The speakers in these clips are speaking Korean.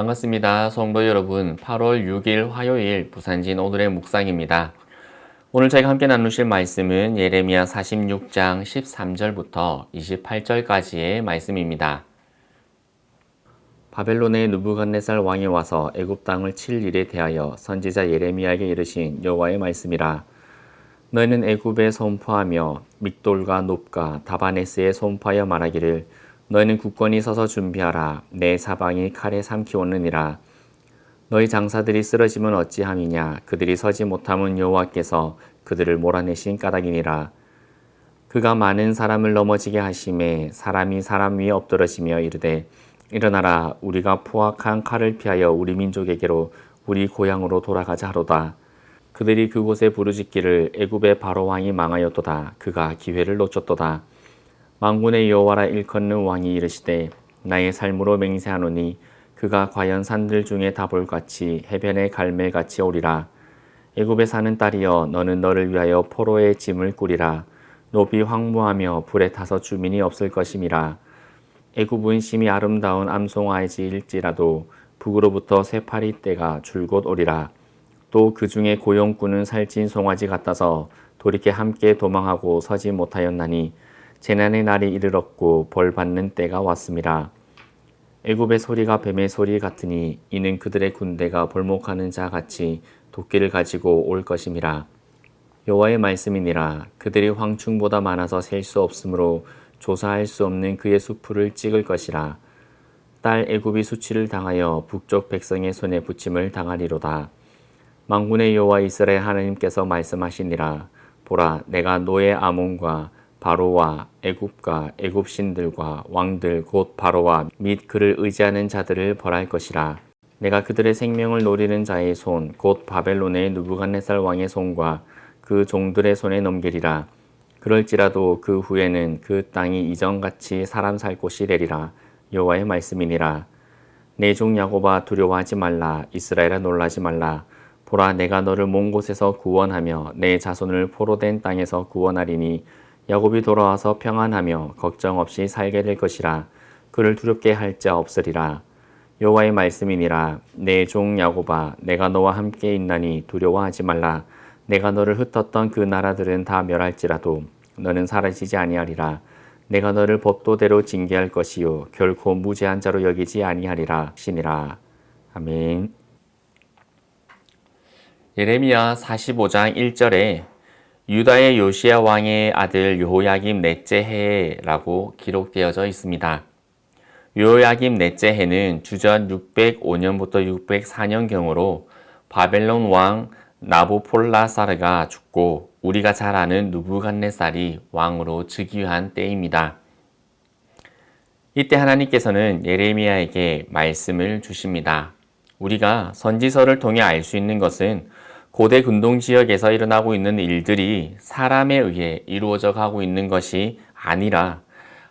반갑습니다. 성도 여러분, 8월 6일 화요일 부산진 오늘의 묵상입니다. 오늘 저희가 함께 나누실 말씀은 예레미야 46장 13절부터 28절까지의 말씀입니다. 바벨론의 느부갓네살 왕이 와서 애굽 땅을 칠 일에 대하여 선지자 예레미야에게 이르신 여호와의 말씀이라. 너희는 애굽에 선포하며 믹돌과 놉과 다바네스에 선포하여 말하기를 너희는 굳건히 서서 준비하라. 내 사방이 칼에 삼키오느니라. 너희 장사들이 쓰러지면 어찌함이냐. 그들이 서지 못함은 여호와께서 그들을 몰아내신 까닭이니라. 그가 많은 사람을 넘어지게 하심에 사람이 사람 위에 엎드러지며 이르되 일어나라. 우리가 포악한 칼을 피하여 우리 민족에게로 우리 고향으로 돌아가자 하로다. 그들이 그곳에 부르짖기를 애굽의 바로 왕이 망하였도다. 그가 기회를 놓쳤도다. 만군의 여호와라 일컫는 왕이 이르시되 나의 삶으로 맹세하노니 그가 과연 산들 중에 다볼같이 해변의 갈멜같이 오리라. 애굽에 사는 딸이여 너는 너를 위하여 포로의 짐을 꾸리라. 노비 황무하며 불에 타서 주민이 없을 것임이라. 애굽은 심히 아름다운 암송아지일지라도 북으로부터 새파리 떼가 줄곧 오리라. 또 그 중에 고용꾼은 살찐 송아지 같아서 돌이켜 함께 도망하고 서지 못하였나니 재난의 날이 이르렀고 벌 받는 때가 왔음이라. 애굽의 소리가 뱀의 소리 같으니 이는 그들의 군대가 벌목하는 자 같이 도끼를 가지고 올 것임이라. 여호와의 말씀이니라. 그들이 황충보다 많아서 셀 수 없으므로 조사할 수 없는 그의 수풀을 찍을 것이라. 딸 애굽이 수치를 당하여 북쪽 백성의 손에 붙임을 당하리로다. 만군의 여호와 이스라엘 하나님께서 말씀하시니라. 보라, 내가 노예 아몬과 바로와 애굽과 애굽 신들과 왕들 곧 바로와 및 그를 의지하는 자들을 벌할 것이라. 내가 그들의 생명을 노리는 자의 손 곧 바벨론의 느부갓네살 왕의 손과 그 종들의 손에 넘기리라. 그럴지라도 그 후에는 그 땅이 이전같이 사람 살 곳이 되리라. 여호와의 말씀이니라. 내 종 야곱아 두려워하지 말라. 이스라엘아 놀라지 말라. 보라, 내가 너를 먼 곳에서 구원하며 내 자손을 포로된 땅에서 구원하리니 야곱이 돌아와서 평안하며 걱정 없이 살게 될 것이라. 그를 두렵게 할 자 없으리라. 여호와의 말씀이니라. 내 종 야곱아 내가 너와 함께 있나니 두려워하지 말라. 내가 너를 흩었던 그 나라들은 다 멸할지라도 너는 사라지지 아니하리라. 내가 너를 법도대로 징계할 것이요 결코 무죄한 자로 여기지 아니하리라. 시니라. 아멘. 예레미야 45장 1절에 유다의 요시야 왕의 아들 여호야김 넷째 해라고 기록되어져 있습니다. 여호야김 넷째 해는 주전 605년부터 604년경으로 바벨론 왕 나부폴라사르가 죽고 우리가 잘 아는 느부갓네살이 왕으로 즉위한 때입니다. 이때 하나님께서는 예레미야에게 말씀을 주십니다. 우리가 선지서를 통해 알 수 있는 것은 고대 근동 지역에서 일어나고 있는 일들이 사람에 의해 이루어져 가고 있는 것이 아니라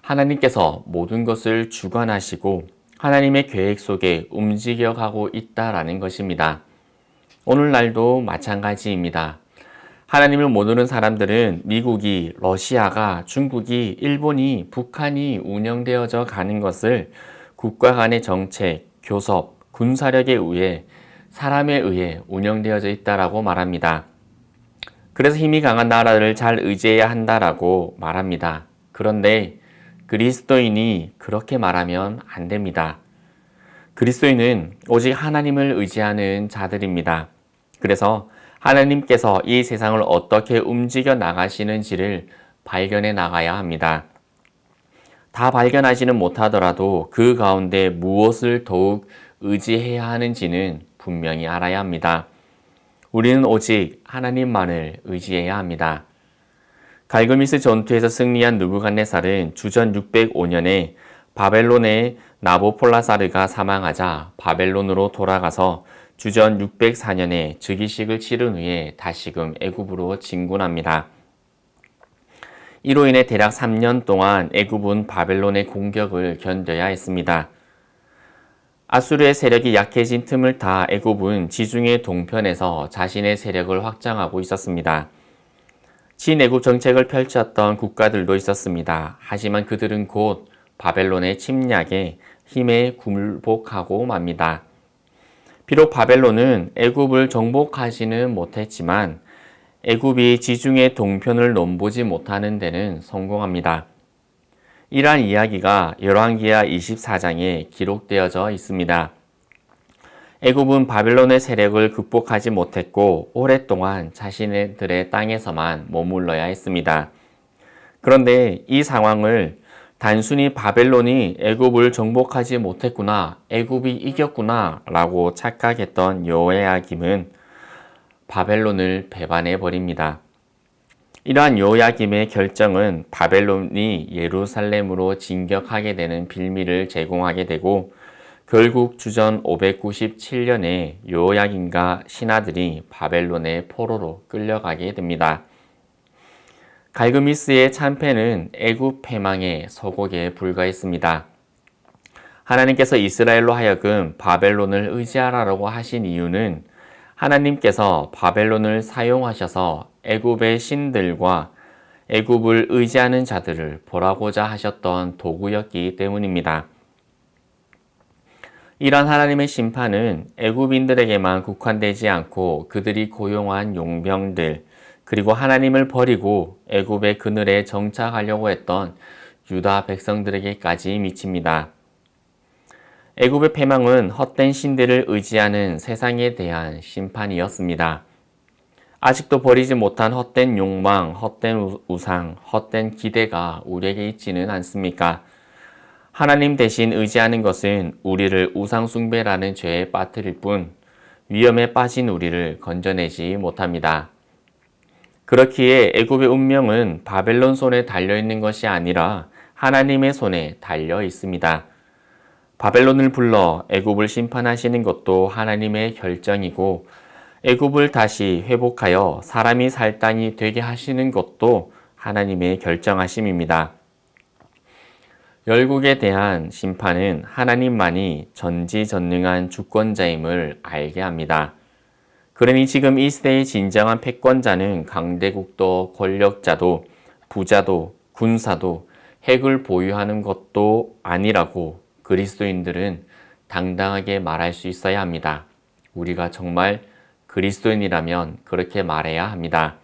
하나님께서 모든 것을 주관하시고 하나님의 계획 속에 움직여 가고 있다라는 것입니다. 오늘날도 마찬가지입니다. 하나님을 모르는 사람들은 미국이, 러시아가, 중국이, 일본이, 북한이 운영되어져 가는 것을 국가 간의 정책, 교섭, 군사력에 의해 사람에 의해 운영되어져 있다라고 말합니다. 그래서 힘이 강한 나라를 잘 의지해야 한다라고 말합니다. 그런데 그리스도인이 그렇게 말하면 안 됩니다. 그리스도인은 오직 하나님을 의지하는 자들입니다. 그래서 하나님께서 이 세상을 어떻게 움직여 나가시는지를 발견해 나가야 합니다. 다 발견하지는 못하더라도 그 가운데 무엇을 더욱 의지해야 하는지는 분명히 알아야 합니다. 우리는 오직 하나님만을 의지해야 합니다. 갈그미스 전투에서 승리한 느부갓네살은 주전 605년에 바벨론의 나보폴라사르가 사망하자 바벨론으로 돌아가서 주전 604년에 즉위식을 치른 후에 다시금 애굽으로 진군합니다. 이로 인해 대략 3년 동안 애굽은 바벨론의 공격을 견뎌야 했습니다. 아수르의 세력이 약해진 틈을 타 애굽은 지중해 동편에서 자신의 세력을 확장하고 있었습니다. 친애굽 정책을 펼쳤던 국가들도 있었습니다. 하지만 그들은 곧 바벨론의 침략에 힘에 굴복하고 맙니다. 비록 바벨론은 애굽을 정복하지는 못했지만 애굽이 지중해 동편을 넘보지 못하는 데는 성공합니다. 이러한 이야기가 열왕기하 24장에 기록되어져 있습니다. 애굽은 바벨론의 세력을 극복하지 못했고 오랫동안 자신들의 땅에서만 머물러야 했습니다. 그런데 이 상황을 단순히 바벨론이 애굽을 정복하지 못했구나, 애굽이 이겼구나 라고 착각했던 여호야김은 바벨론을 배반해 버립니다. 이러한 여호야김의 결정은 바벨론이 예루살렘으로 진격하게 되는 빌미를 제공하게 되고 결국 주전 597년에 여호야김과 신하들이 바벨론의 포로로 끌려가게 됩니다. 갈그미스의 참패는 애굽 패망의 서곡에 불과했습니다. 하나님께서 이스라엘로 하여금 바벨론을 의지하라고 하신 이유는 하나님께서 바벨론을 사용하셔서 애굽의 신들과 애굽을 의지하는 자들을 벌하고자 하셨던 도구였기 때문입니다. 이런 하나님의 심판은 애굽인들에게만 국한되지 않고 그들이 고용한 용병들 그리고 하나님을 버리고 애굽의 그늘에 정착하려고 했던 유다 백성들에게까지 미칩니다. 애굽의 패망은 헛된 신들을 의지하는 세상에 대한 심판이었습니다. 아직도 버리지 못한 헛된 욕망, 헛된 우상, 헛된 기대가 우리에게 있지는 않습니까? 하나님 대신 의지하는 것은 우리를 우상 숭배라는 죄에 빠뜨릴 뿐 위험에 빠진 우리를 건져내지 못합니다. 그렇기에 애굽의 운명은 바벨론 손에 달려있는 것이 아니라 하나님의 손에 달려 있습니다. 바벨론을 불러 애굽을 심판하시는 것도 하나님의 결정이고 애굽을 다시 회복하여 사람이 살 땅이 되게 하시는 것도 하나님의 결정하심입니다. 열국에 대한 심판은 하나님만이 전지전능한 주권자임을 알게 합니다. 그러니 지금 이 시대의 진정한 패권자는 강대국도 권력자도 부자도 군사도 핵을 보유하는 것도 아니라고 그리스도인들은 당당하게 말할 수 있어야 합니다. 우리가 정말 그리스도인이라면 그렇게 말해야 합니다.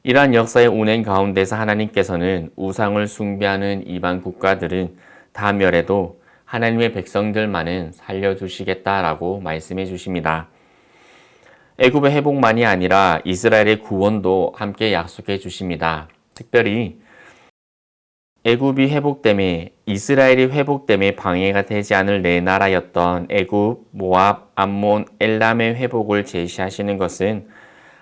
이러한 역사의 운행 가운데서 하나님께서는 우상을 숭배하는 이방 국가들은 다 멸해도 하나님의 백성들만은 살려주시겠다라고 말씀해 주십니다. 애굽의 회복만이 아니라 이스라엘의 구원도 함께 약속해 주십니다. 특별히 애굽이 회복됨에 이스라엘이 회복됨에 방해가 되지 않을 네 나라였던 애굽, 모압, 암몬, 엘람의 회복을 제시하시는 것은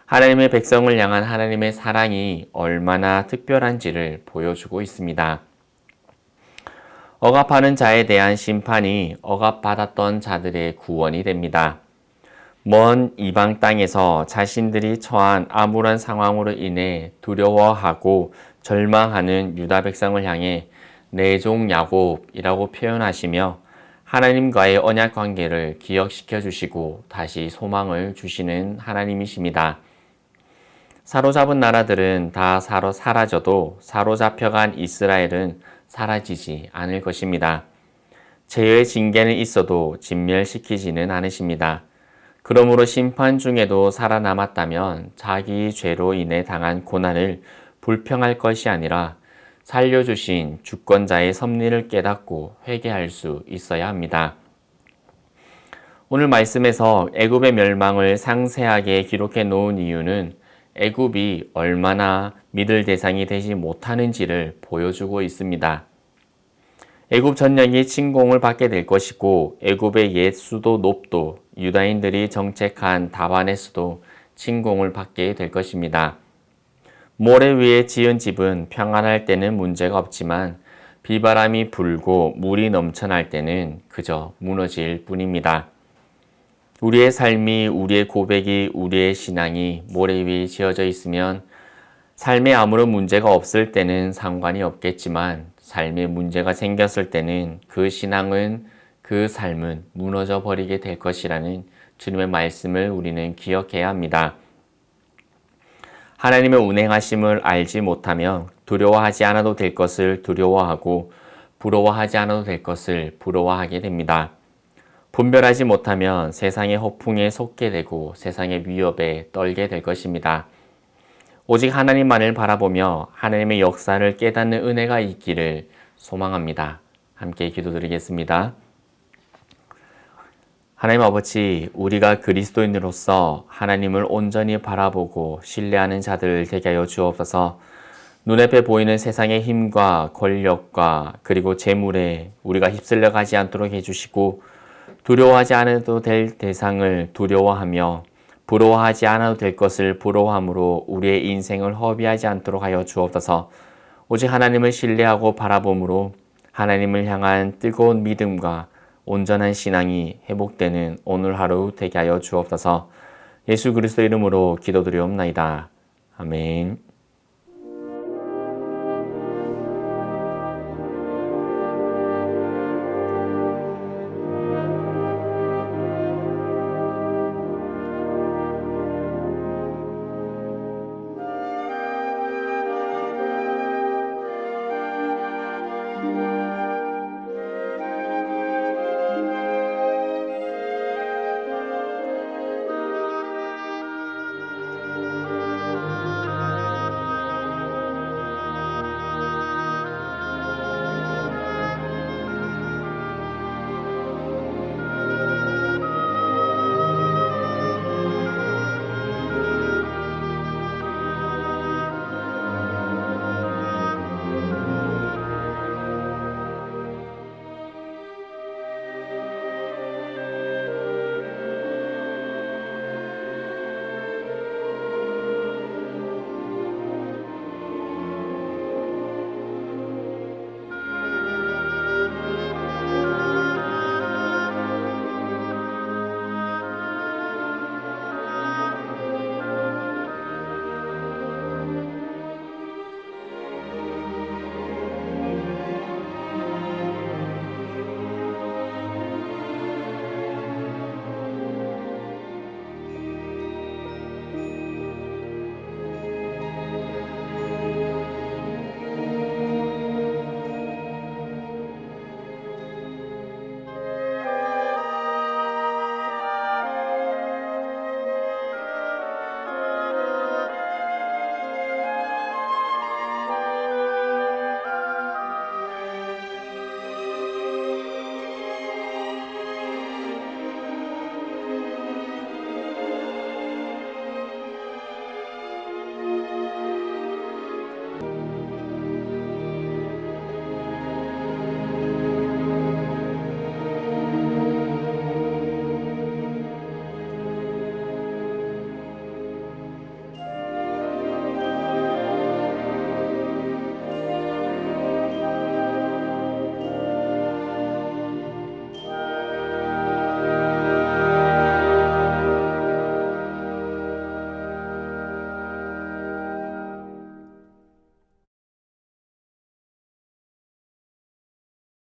하나님의 백성을 향한 하나님의 사랑이 얼마나 특별한지를 보여주고 있습니다. 억압하는 자에 대한 심판이 억압받았던 자들의 구원이 됩니다. 먼 이방 땅에서 자신들이 처한 암울한 상황으로 인해 두려워하고 절망하는 유다 백성을 향해 내 종 야곱이라고 표현하시며 하나님과의 언약 관계를 기억시켜 주시고 다시 소망을 주시는 하나님이십니다. 사로잡은 나라들은 다 사라져도 사로잡혀간 이스라엘은 사라지지 않을 것입니다. 죄의 징계는 있어도 진멸시키지는 않으십니다. 그러므로 심판 중에도 살아남았다면 자기 죄로 인해 당한 고난을 불평할 것이 아니라 살려주신 주권자의 섭리를 깨닫고 회개할 수 있어야 합니다. 오늘 말씀에서 애굽의 멸망을 상세하게 기록해 놓은 이유는 애굽이 얼마나 믿을 대상이 되지 못하는지를 보여주고 있습니다. 애굽 전역이 침공을 받게 될 것이고 애굽의 옛 수도 놉도 유다인들이 정책한 다바네스도 침공을 받게 될 것입니다. 모래 위에 지은 집은 평안할 때는 문제가 없지만 비바람이 불고 물이 넘쳐날 때는 그저 무너질 뿐입니다. 우리의 삶이, 우리의 고백이, 우리의 신앙이 모래 위에 지어져 있으면 삶에 아무런 문제가 없을 때는 상관이 없겠지만 삶에 문제가 생겼을 때는 그 신앙은, 그 삶은 무너져 버리게 될 것이라는 주님의 말씀을 우리는 기억해야 합니다. 하나님의 운행하심을 알지 못하면 두려워하지 않아도 될 것을 두려워하고 부러워하지 않아도 될 것을 부러워하게 됩니다. 분별하지 못하면 세상의 허풍에 속게 되고 세상의 위협에 떨게 될 것입니다. 오직 하나님만을 바라보며 하나님의 역사를 깨닫는 은혜가 있기를 소망합니다. 함께 기도드리겠습니다. 하나님 아버지, 우리가 그리스도인으로서 하나님을 온전히 바라보고 신뢰하는 자들 되게 하여 주옵소서. 눈앞에 보이는 세상의 힘과 권력과 그리고 재물에 우리가 휩쓸려 가지 않도록 해주시고, 두려워하지 않아도 될 대상을 두려워하며 부러워하지 않아도 될 것을 부러워함으로 우리의 인생을 허비하지 않도록 하여 주옵소서. 오직 하나님을 신뢰하고 바라봄으로 하나님을 향한 뜨거운 믿음과 온전한 신앙이 회복되는 오늘 하루 되게 하여 주옵소서. 예수 그리스도 이름으로 기도드리옵나이다. 아멘.